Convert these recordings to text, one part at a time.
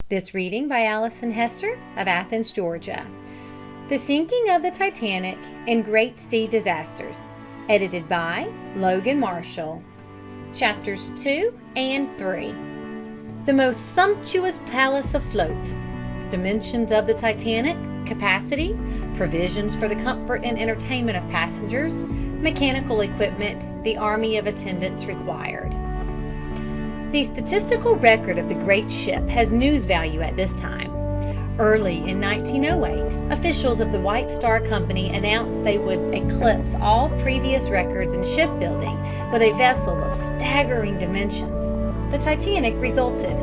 This reading by Allison Hester of Athens, Georgia. The Sinking of the Titanic and Great Sea Disasters, edited by Logan Marshall. Chapters 2 and 3. The most sumptuous palace afloat. Dimensions of the Titanic, capacity, provisions for the comfort and entertainment of passengers, mechanical equipment, the army of attendants required. The statistical record of the great ship has news value at this time. Early in 1908, officials of the White Star Company announced they would eclipse all previous records in shipbuilding with a vessel of staggering dimensions. The Titanic resulted.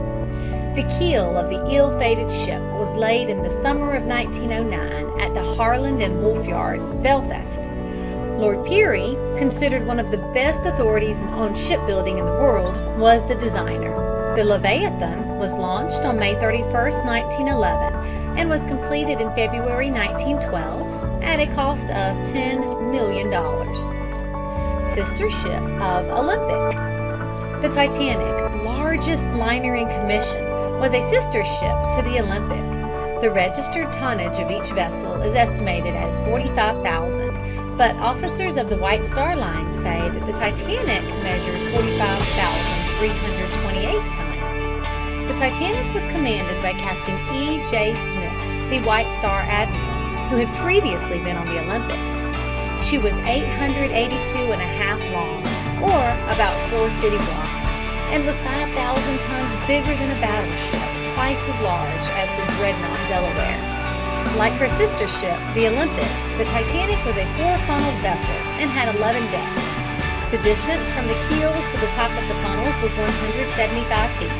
The keel of the ill-fated ship was laid in the summer of 1909 at the Harland and Wolff Yards, Belfast. Lord Peary, considered one of the best authorities on shipbuilding in the world, was the designer. The Leviathan was launched on May 31, 1911, and was completed in February 1912 at a cost of $10 million. Sister ship of Olympic. The Titanic, largest liner in commission, was a sister ship to the Olympic. The registered tonnage of each vessel is estimated as 45,000, but officers of the White Star Line say that the Titanic measured 45,328 tons. The Titanic was commanded by Captain E.J. Smith, the White Star Admiral, who had previously been on the Olympic. She was 882 and a half long, or about 4 city blocks, and was 5,000 tons bigger than a battleship, twice as large as the dreadnought Delaware. Like her sister ship, the Olympic, the Titanic was a 4-funneled vessel and had 11 decks. The distance from the keel to the top of the funnels was 175 feet.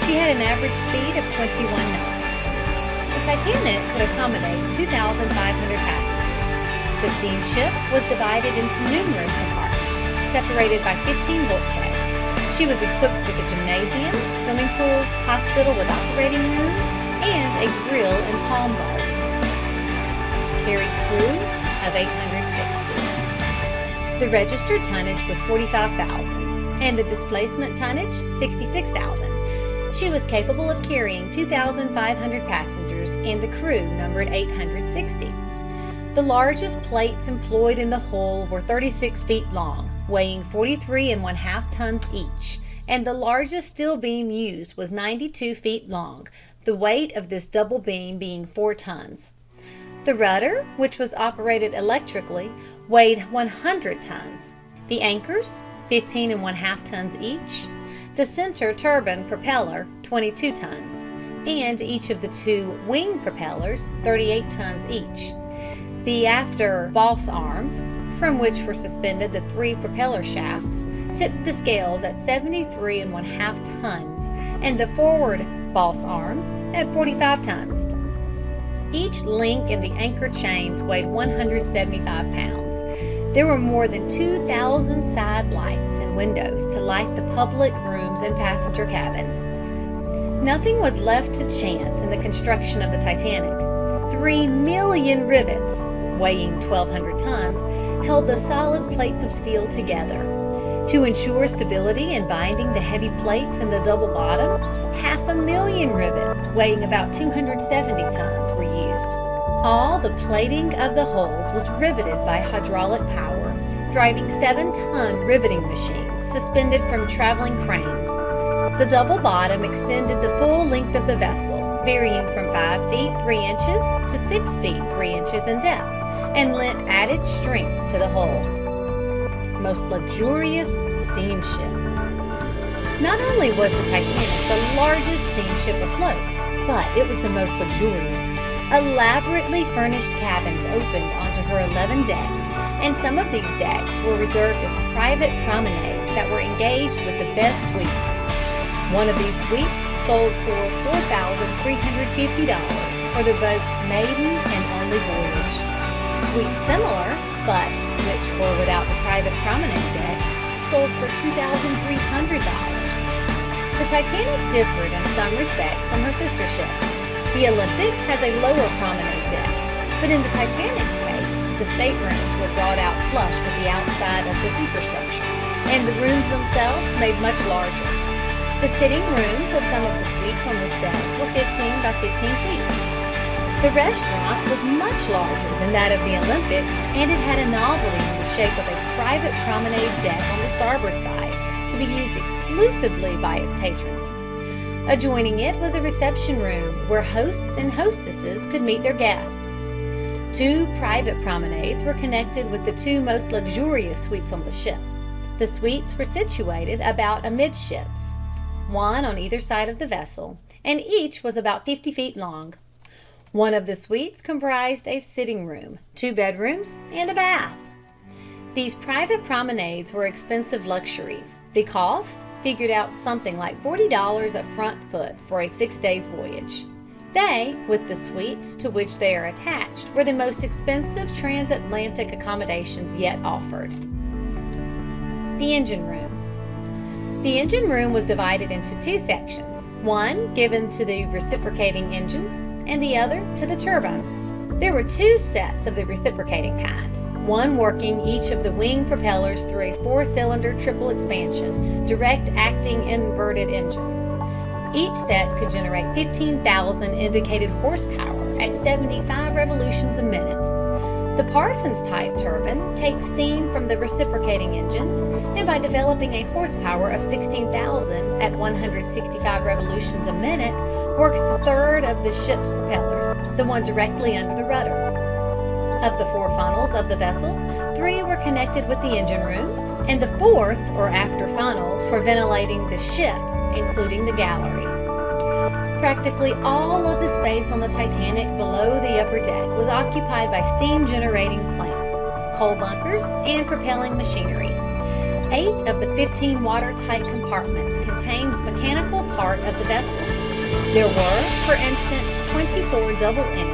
She had an average speed of 21 knots. The Titanic could accommodate 2,500 passengers. The steamship was divided into numerous compartments, separated by 15 bulkheads. She was equipped with a gymnasium, swimming pool, hospital with operating room, and a grill and palm garden. Carried crew of 860. The registered tonnage was 45,000, and the displacement tonnage 66,000. She was capable of carrying 2,500 passengers, and the crew numbered 860. The largest plates employed in the hull were 36 feet long, weighing 43.5 tons each, and the largest steel beam used was 92 feet long, the weight of this double beam being 4 tons. The rudder, which was operated electrically, weighed 100 tons. The anchors, 15.5 tons each. The center turbine propeller, 22 tons, and each of the 2 wing propellers, 38 tons each. The after boss arms, from which were suspended the 3 propeller shafts, tipped the scales at 73.5 tons, and the forward boss arms at 45 tons. Each link in the anchor chains weighed 175 pounds. There were more than 2,000 side lights and windows to light the public rooms and passenger cabins. Nothing was left to chance in the construction of the Titanic. 3 million rivets, weighing 1,200 tons, held the solid plates of steel together. To ensure stability in binding the heavy plates in the double bottom, 500,000 rivets, weighing about 270 tons, were used. All the plating of the hulls was riveted by hydraulic power, driving 7-ton riveting machines suspended from traveling cranes. The double bottom extended the full length of the vessel, varying from 5 feet 3 inches to 6 feet 3 inches in depth, and lent added strength to the hull. Most luxurious steamship. Not only was the Titanic the largest steamship afloat, but it was the most luxurious. Elaborately furnished cabins opened onto her 11 decks, and some of these decks were reserved as private promenades that were engaged with the best suites. One of these suites sold for $4,350 for the boat's maiden and only voyage. Suites similar, but which were without the private promenade deck, sold for $2,300. The Titanic differed in some respects from her sister ship. The Olympic has a lower promenade deck, but in the Titanic's case, the staterooms were brought out flush with the outside of the superstructure, and the rooms themselves made much larger. The sitting rooms of some of the suites on this deck were 15 by 15 feet. The restaurant was much larger than that of the Olympic, and it had a novelty in the shape of a private promenade deck on the starboard side to be used exclusively by its patrons. Adjoining it was a reception room where hosts and hostesses could meet their guests. Two private promenades were connected with the two most luxurious suites on the ship. The suites were situated about amidships, one on either side of the vessel, and each was about 50 feet long. One of the suites comprised a sitting room, 2 bedrooms, and a bath. These private promenades were expensive luxuries. The cost figured out something like $40 a front foot for a 6 days voyage. They, with the suites to which they are attached, were the most expensive transatlantic accommodations yet offered. The engine room. The engine room was divided into 2 sections, one given to the reciprocating engines and the other to the turbines. There were 2 sets of the reciprocating kind, one working each of the wing propellers through a 4-cylinder triple expansion, direct acting inverted engine. Each set could generate 15,000 indicated horsepower at 75 revolutions a minute. The Parsons-type turbine takes steam from the reciprocating engines, and by developing a horsepower of 16,000 at 165 revolutions a minute, works the third of the ship's propellers, the one directly under the rudder. Of the 4 funnels of the vessel, 3 were connected with the engine room, and the 4th, or after funnel, for ventilating the ship, including the gallery. Practically all of the space on the Titanic below the upper deck was occupied by steam-generating plants, coal bunkers, and propelling machinery. 8 of the 15 watertight compartments contained mechanical part of the vessel. There were, for instance, 24 double-end